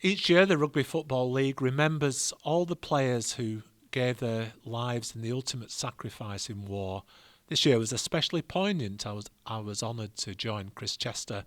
Each year, the Rugby Football League remembers all the players who gave their lives in the ultimate sacrifice in war. This year was especially poignant. I was honoured to join Chris Chester,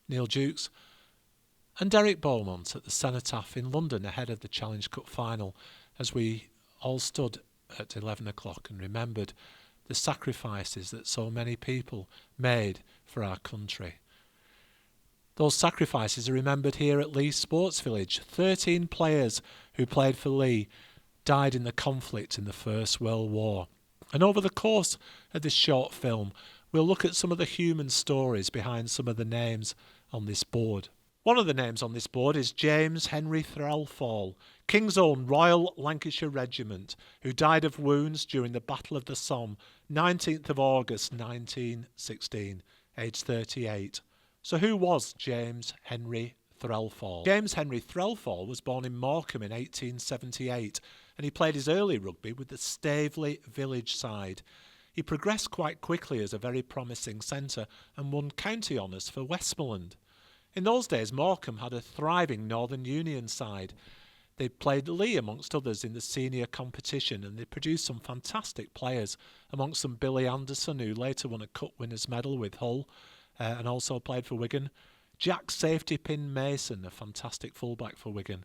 Neil Dukes, and Derek Beaumont at the Cenotaph in London ahead of the Challenge Cup final, as we all stood at 11 o'clock and remembered the sacrifices that so many people made for our country. Those sacrifices are remembered here at Leigh Sports Village. 13 players who played for Leigh died in the conflict in the First World War. And over the course of this short film, we'll look at some of the human stories behind some of the names on this board. One of the names on this board is James Henry Thrall, King's Own Royal Lancashire Regiment, who died of wounds during the Battle of the Somme, 19th of August 1916, aged 38. So who was James Henry Thrall? James Henry Thrall was born in Morecambe in 1878, and he played his early rugby with the Staveley village side. He progressed quite quickly as a very promising centre and won county honours for Westmoreland. In those days, Morecambe had a thriving Northern Union side. They played Leigh amongst others in the senior competition, and they produced some fantastic players, amongst them Billy Anderson, who later won a Cup Winners' Medal with Hull, and also played for Wigan. Jack Safety Pin Mason, a fantastic fullback for Wigan.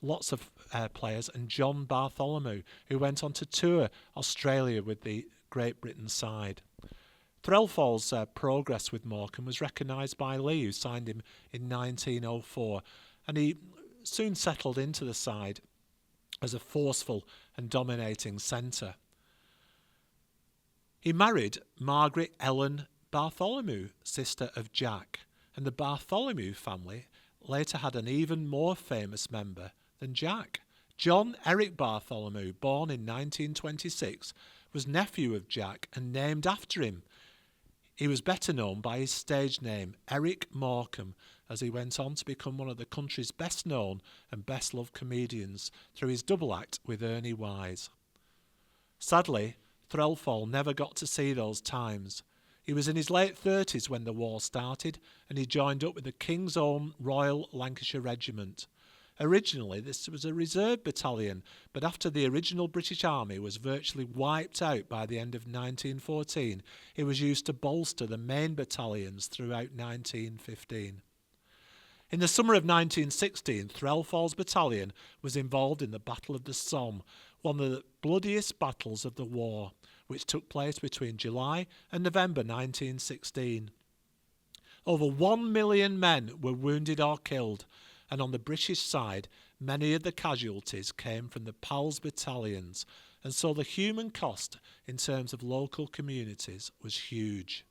Lots of players. And John Bartholomew, who went on to tour Australia with the Great Britain side. Thrall's progress with Morecambe was recognised by Leigh, who signed him in 1904, and he soon settled into the side as a forceful and dominating centre. He married Margaret Ellen Bartholomew, sister of Jack, and the Bartholomew family later had an even more famous member than Jack. John Eric Bartholomew, born in 1926, was nephew of Jack and named after him. He was better known by his stage name, Eric Morecambe, as he went on to become one of the country's best known and best loved comedians through his double act with Ernie Wise. Sadly, Thrall never got to see those times. He was in his late 30s when the war started, and he joined up with the King's Own Royal Lancashire Regiment. Originally, this was a reserve battalion, but after the original British Army was virtually wiped out by the end of 1914, it was used to bolster the main battalions throughout 1915. In the summer of 1916, Thrall's battalion was involved in the Battle of the Somme, one of the bloodiest battles of the war, which took place between July and November 1916. Over 1 million men were wounded or killed, and on the British side, many of the casualties came from the PALS battalions, and so the human cost in terms of local communities was huge.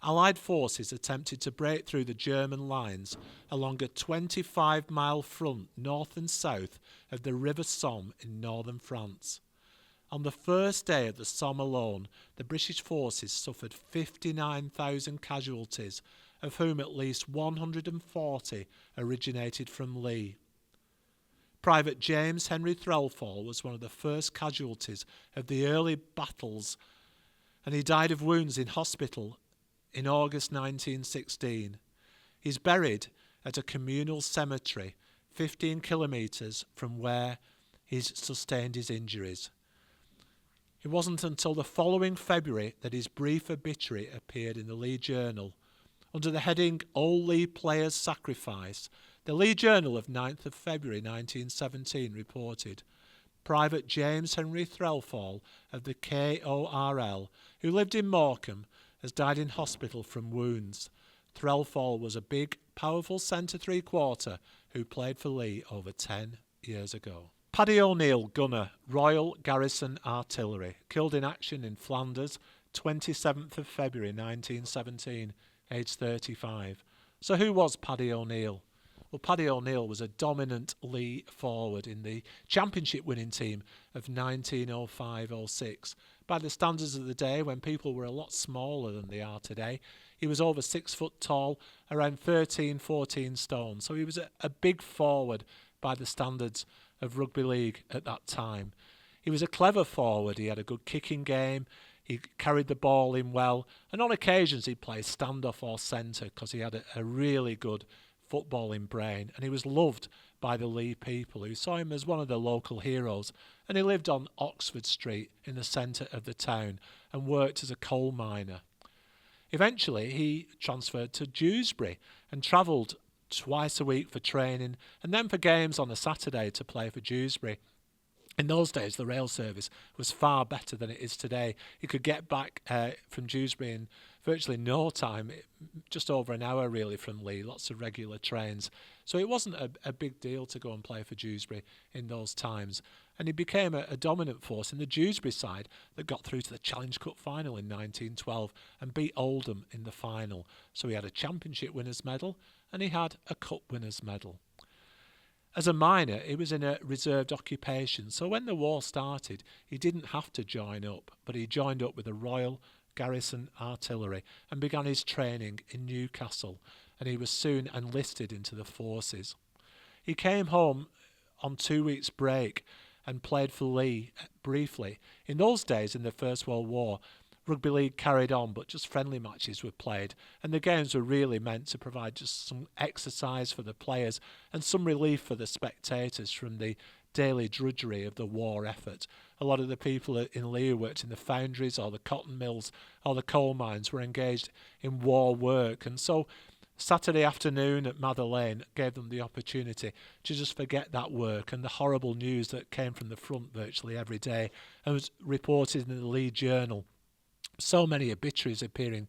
Allied forces attempted to break through the German lines along a 25-mile front north and south of the River Somme in northern France. On the first day of the Somme alone, the British forces suffered 59,000 casualties, of whom at least 140 originated from Leigh. Private James Henry Thrall was one of the first casualties of the early battles, and he died of wounds in hospital in August 1916. He's buried at a communal cemetery 15 kilometres from where he sustained his injuries. It wasn't until the following February that his brief obituary appeared in the Leigh Journal. Under the heading Old Leigh Players Sacrifice, the Leigh Journal of 9th of February 1917 reported, Private James Henry Thrall of the KORL, who lived in Morecambe, has died in hospital from wounds. Thrall was a big, powerful centre three-quarter who played for Leigh over 10 years ago. Paddy ONeal, gunner, Royal Garrison Artillery, killed in action in Flanders, 27th of February 1917, aged 35. So who was Paddy ONeal? Well, Paddy ONeal was a dominant Leigh forward in the championship winning team of 1905-06. By the standards of the day, when people were a lot smaller than they are today, he was over 6 foot tall, around 13, 14 stone. So he was a big forward by the standards of rugby league at that time. He was a clever forward. He had a good kicking game. He carried the ball in well, and on occasions he'd play standoff or centre because he had a really good footballing brain, and he was loved by the Leigh people, who saw him as one of the local heroes. And he lived on Oxford Street in the centre of the town and worked as a coal miner. Eventually he transferred to Dewsbury and travelled twice a week for training and then for games on a Saturday to play for Dewsbury. In those days, the rail service was far better than it is today. You could get back from Dewsbury in virtually no time, just over an hour really from Leigh, lots of regular trains. So it wasn't a big deal to go and play for Dewsbury in those times. And he became a dominant force in the Dewsbury side that got through to the Challenge Cup final in 1912 and beat Oldham in the final. So he had a championship winners' medal and he had a cup winners' medal. As a miner, he was in a reserved occupation, so when the war started, he didn't have to join up, but he joined up with the Royal Garrison Artillery and began his training in Newcastle, and he was soon enlisted into the forces. He came home on 2 weeks' break and played for Leigh briefly. In those days, in the First World War, rugby league carried on, but just friendly matches were played, and the games were really meant to provide just some exercise for the players and some relief for the spectators from the daily drudgery of the war effort. A lot of the people in Leigh who worked in the foundries or the cotton mills or the coal mines were engaged in war work, and so Saturday afternoon at Mather Lane gave them the opportunity to just forget that work and the horrible news that came from the front virtually every day and was reported in the Leigh Journal. So many obituaries appearing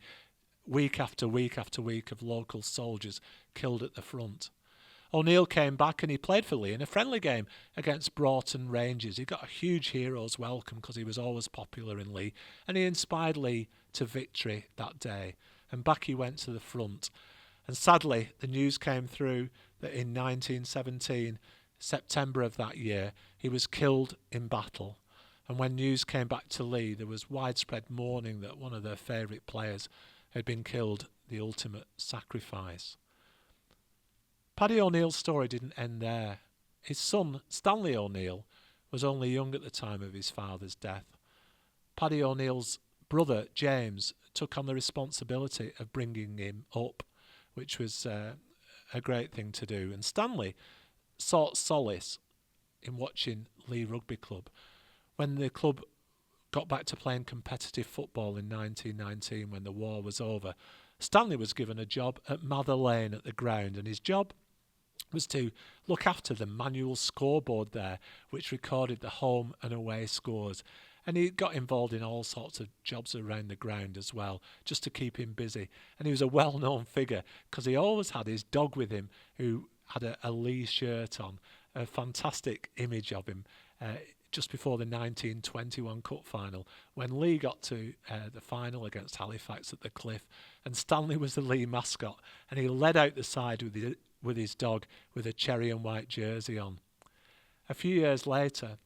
week after week after week of local soldiers killed at the front. ONeal came back and he played for Leigh in a friendly game against Broughton Rangers. He got a huge hero's welcome because he was always popular in Leigh, and he inspired Leigh to victory that day. And back he went to the front. And sadly, the news came through that in 1917, September of that year, he was killed in battle. And when news came back to Leigh, there was widespread mourning that one of their favourite players had been killed, the ultimate sacrifice. Paddy ONeal's story didn't end there. His son, Stanley ONeal, was only young at the time of his father's death. Paddy ONeal's brother, James, took on the responsibility of bringing him up, which was a great thing to do. And Stanley sought solace in watching Leigh Rugby Club. When the club got back to playing competitive football in 1919, when the war was over, Stanley was given a job at Mather Lane at the ground, and his job was to look after the manual scoreboard there, which recorded the home and away scores. And he got involved in all sorts of jobs around the ground as well, just to keep him busy. And he was a well-known figure because he always had his dog with him, who had a Leigh shirt on, a fantastic image of him. Just before the 1921 Cup final, when Leigh got to the final against Halifax at the Cliff, and Stanley was the Leigh mascot, and he led out the side with his dog with a cherry and white jersey on. A few years later,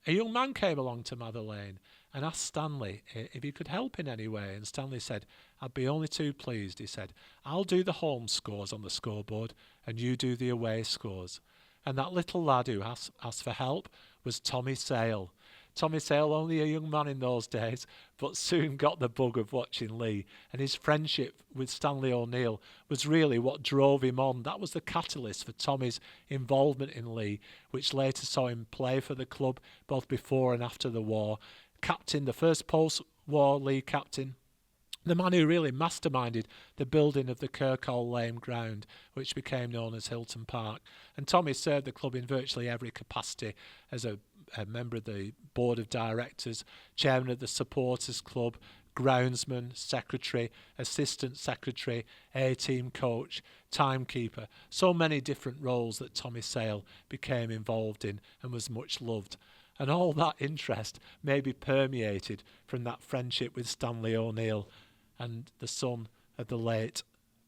a young man came along to Mather Lane and asked Stanley if he could help in any way, and Stanley said, "I'd be only too pleased." He said, "I'll do the home scores on the scoreboard and you do the away scores." And that little lad who asked for help was Tommy Sale. Tommy Sale, only a young man in those days, but soon got the bug of watching Leigh, and his friendship with Stanley ONeal was really what drove him on. That was the catalyst for Tommy's involvement in Leigh, which later saw him play for the club both before and after the war. Captain, the first post-war Leigh captain, the man who really masterminded the building of the Kirkall Lane ground, which became known as Hilton Park. And Tommy served the club in virtually every capacity as a member of the board of directors, chairman of the supporters club, groundsman, secretary, assistant secretary, A-team coach, timekeeper. So many different roles that Tommy Sale became involved in and was much loved. And all that interest may be permeated from that friendship with Stanley ONeal and the son of the late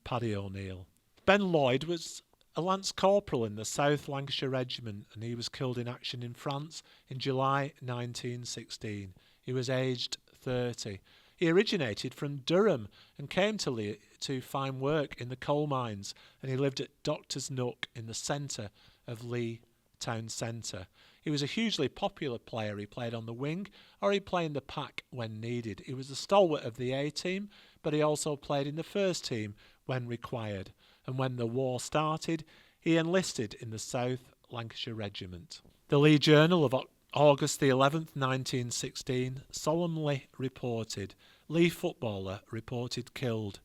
Paddy ONeal. Ben Lloyd was a lance corporal in the South Lancashire Regiment, and he was killed in action in France in July 1916. He was aged 30. He originated from Durham and came to Leigh to find work in the coal mines, and he lived at Doctor's Nook in the centre of Leigh town centre. He was a hugely popular player. He played on the wing or he played in the pack when needed. He was a stalwart of the A-team, but he also played in the first team when required. and when the war started, he enlisted in the South Lancashire Regiment. The Leigh Journal of August the 11th, 1916, solemnly reported, Leigh footballer reported killed.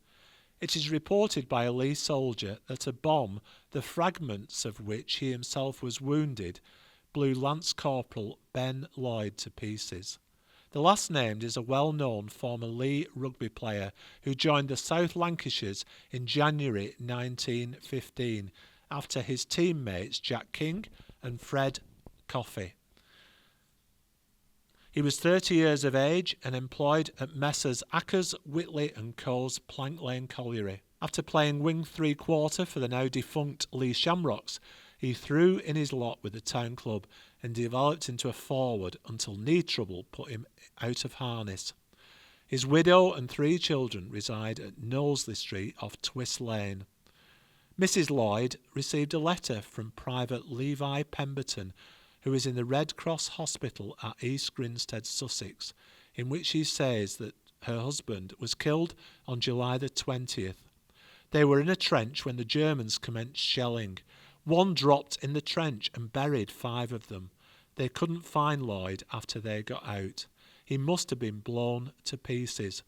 It is reported by a Leigh soldier that a bomb, the fragments of which he himself was wounded, blew Lance Corporal Ben Lloyd to pieces. The last named is a well-known former Leigh rugby player who joined the South Lancashires in January 1915 after his teammates Jack King and Fred Coffey. He was 30 years of age and employed at Messrs Ackers, Whitley and Co.'s Plank Lane Colliery. After playing wing three-quarter for the now defunct Leigh Shamrocks, he threw in his lot with the town club and developed into a forward until knee trouble put him out of harness. His widow and 3 children reside at Knowsley Street off Twist Lane. Mrs. Lloyd received a letter from Private Levi Pemberton, who is in the Red Cross Hospital at East Grinstead, Sussex, in which he says that her husband was killed on July the 20th. They were in a trench when the Germans commenced shelling. One dropped in the trench and buried 5 of them. They couldn't find Lloyd after they got out. He must have been blown to pieces.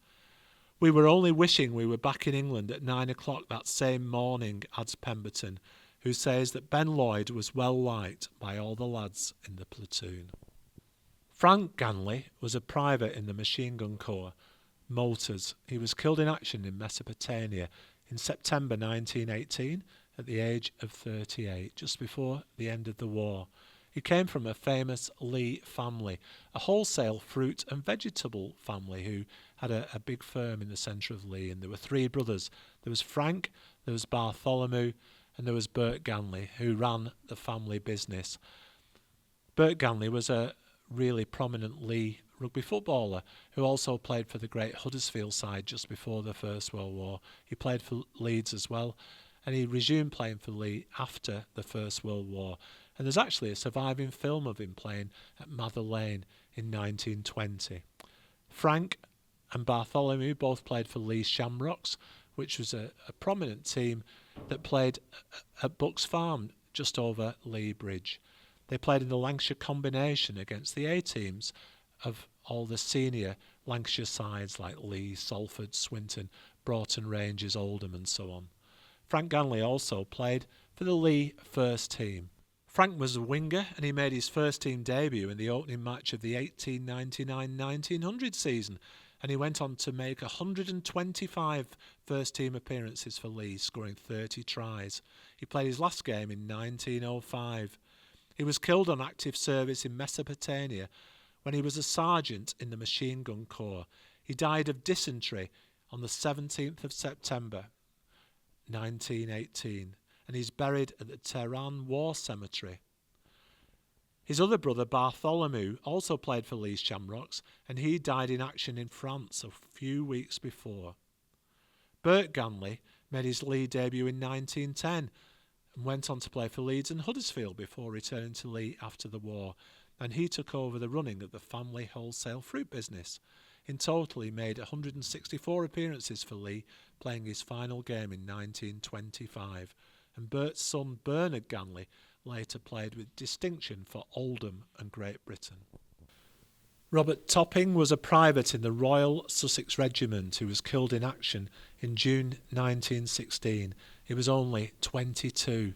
We were only wishing we were back in England at 9 o'clock that same morning, adds Pemberton, who says that Ben Lloyd was well liked by all the lads in the platoon. Frank Ganley was a private in the Machine Gun Corps, Motors. He was killed in action in Mesopotamia in September 1918 at the age of 38, just before the end of the war. He came from a famous Leigh family, a wholesale fruit and vegetable family who had a big firm in the centre of Leigh, and there were 3 brothers. There was Frank, there was Bartholomew, and there was Bert Ganley, who ran the family business. Bert Ganley was a really prominent Leigh rugby footballer who also played for the great Huddersfield side just before the First World War. He played for Leeds as well, and he resumed playing for Leigh after the First World War. And there's actually a surviving film of him playing at Mather Lane in 1920. Frank and Bartholomew both played for Leigh Shamrocks, which was a prominent team that played at Bucks Farm just over Leigh Bridge. They played in the Lancashire combination against the A teams of all the senior Lancashire sides like Leigh, Salford, Swinton, Broughton Rangers, Oldham and so on. Frank Ganley also played for the Leigh first team. Frank was a winger and he made his first team debut in the opening match of the 1899-1900 season, and he went on to make 125 first team appearances for Leigh, scoring 30 tries. He played his last game in 1905. He was killed on active service in Mesopotamia when he was a sergeant in the Machine Gun Corps. He died of dysentery on the 17th of September 1918, and he's buried at the Tehran War Cemetery. His other brother Bartholomew also played for Leigh Shamrocks, and he died in action in France a few weeks before. Bert Ganley made his Leigh debut in 1910 and went on to play for Leeds and Huddersfield before returning to Leigh after the war, and he took over the running of the family wholesale fruit business. In total, he made 164 appearances for Leigh, playing his final game in 1925, and Bert's son Bernard Ganley later played with distinction for Oldham and Great Britain. Robert Topping was a private in the Royal Sussex Regiment who was killed in action in June 1916. He was only 22.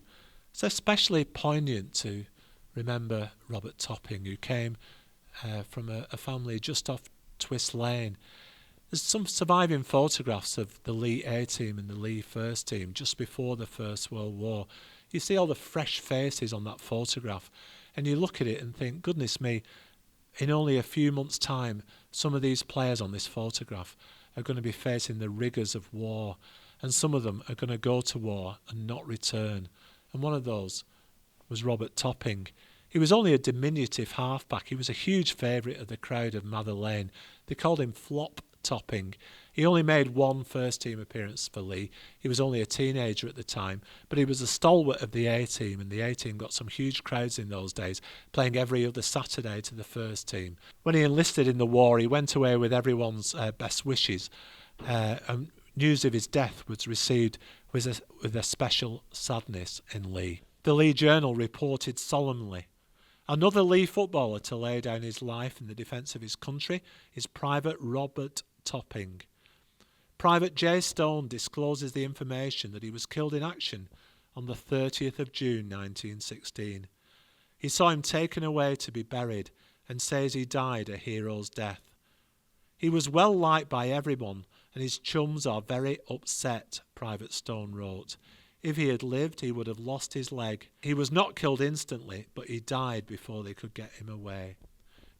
It's especially poignant to remember Robert Topping, who came from a family just off Twist Lane. There's some surviving photographs of the Leigh A team and the Leigh first team just before the First World War. You see all the fresh faces on that photograph, and you look at it and think, goodness me, in only a few months' time, some of these players on this photograph are going to be facing the rigours of war, and some of them are going to go to war and not return. And one of those was Robert Topping. He was only a diminutive halfback. He was a huge favourite of the crowd of Mather Lane. They called him Flop Topping. He only made 1 first-team appearance for Leigh. He was only a teenager at the time, but he was a stalwart of the A-team, and the A-team got some huge crowds in those days, playing every other Saturday to the first team. When he enlisted in the war, he went away with everyone's best wishes, and news of his death was received with a special sadness in Leigh. The Leigh Journal reported solemnly, "Another Leigh footballer to lay down his life in the defence of his country is Private Robert Topping. Private J. Stone discloses the information that he was killed in action on the 30th of June 1916. He saw him taken away to be buried and says he died a hero's death. He was well liked by everyone and his chums are very upset," Private Stone wrote. "If he had lived, he would have lost his leg. He was not killed instantly, but he died before they could get him away."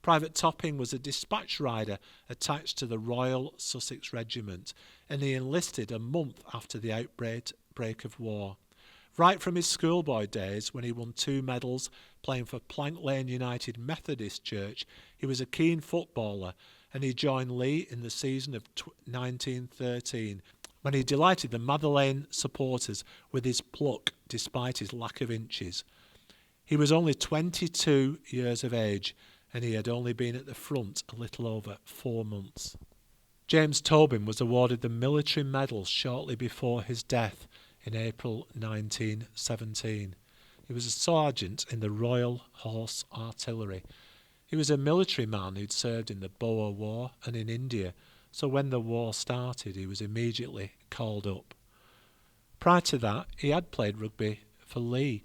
Private Topping was a dispatch rider attached to the Royal Sussex Regiment, and he enlisted a month after the outbreak of war. Right from his schoolboy days, when he won 2 medals playing for Plank Lane United Methodist Church, he was a keen footballer, and he joined Leigh in the season of 1913, when he delighted the Madeleine supporters with his pluck despite his lack of inches. He was only 22 years of age, and he had only been at the front a little over 4 months. James Tobin was awarded the Military Medal shortly before his death in April 1917. He was a sergeant in the Royal Horse Artillery. He was a military man who'd served in the Boer War and in India, so when the war started he was immediately called up. Prior to that, he had played rugby for Leigh.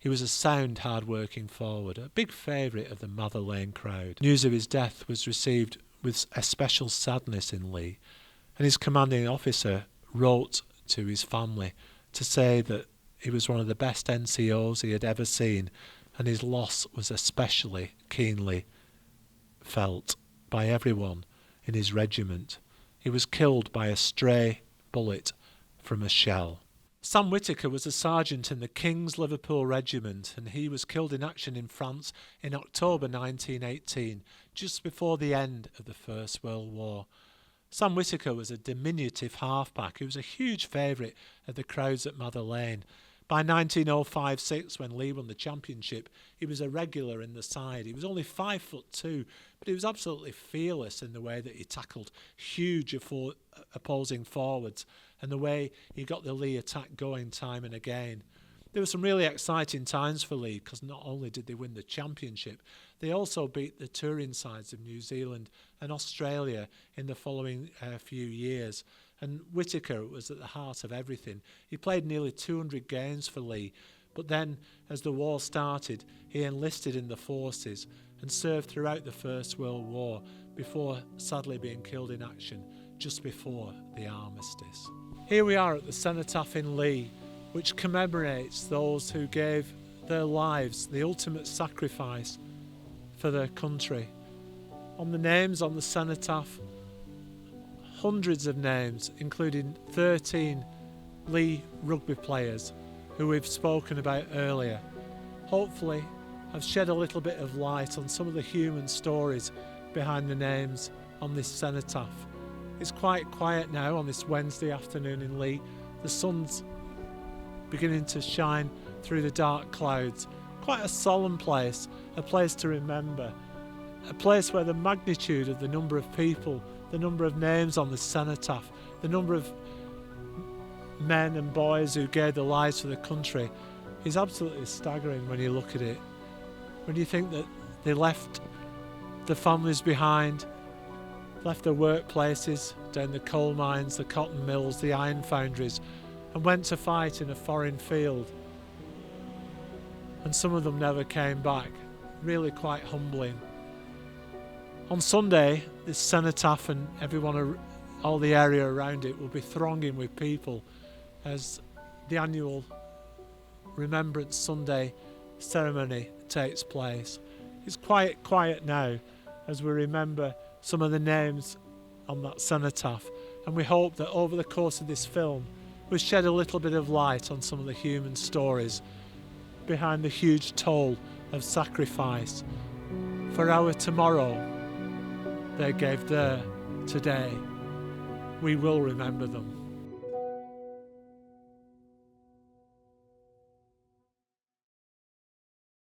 He was a sound, hard-working forward, a big favourite of the Mather Lane crowd. News of his death was received with a special sadness in Leigh, and his commanding officer wrote to his family to say that he was one of the best NCOs he had ever seen, and his loss was especially keenly felt by everyone in his regiment. He was killed by a stray bullet from a shell. Sam Whitaker was a sergeant in the King's Liverpool Regiment, and he was killed in action in France in October 1918, just before the end of the First World War. Sam Whitaker was a diminutive halfback who was a huge favourite of the crowds at Mather Lane. By 1905-06, when Leigh won the championship, he was a regular in the side. He was only 5'2", but he was absolutely fearless in the way that he tackled huge opposing forwards and the way he got the Leigh attack going time and again. There were some really exciting times for Leigh, because not only did they win the championship, they also beat the touring sides of New Zealand and Australia in the following few years. And Whitaker was at the heart of everything. He played nearly 200 games for Leigh, but then as the war started, he enlisted in the forces and served throughout the First World War before sadly being killed in action just before the armistice. Here we are at the cenotaph in Leigh, which commemorates those who gave their lives, the ultimate sacrifice for their country. On the names on the cenotaph, hundreds of names, including 13 Leigh rugby players who we've spoken about earlier. Hopefully, I've shed a little bit of light on some of the human stories behind the names on this cenotaph. It's quite quiet now on this Wednesday afternoon in Leigh. The sun's beginning to shine through the dark clouds. Quite a solemn place, a place to remember, a place where the magnitude of the number of people, the number of names on the cenotaph, the number of men and boys who gave their lives for the country is absolutely staggering when you look at it. When you think that they left the families behind, left their workplaces down the coal mines, the cotton mills, the iron foundries, and went to fight in a foreign field. And some of them never came back. Really quite humbling. On Sunday, this cenotaph and everyone, all the area around it, will be thronging with people as the annual Remembrance Sunday ceremony takes place. It's quite quiet now as we remember some of the names on that cenotaph, and we hope that over the course of this film we'll shed a little bit of light on some of the human stories behind the huge toll of sacrifice for our tomorrow. They gave their today. We will remember them.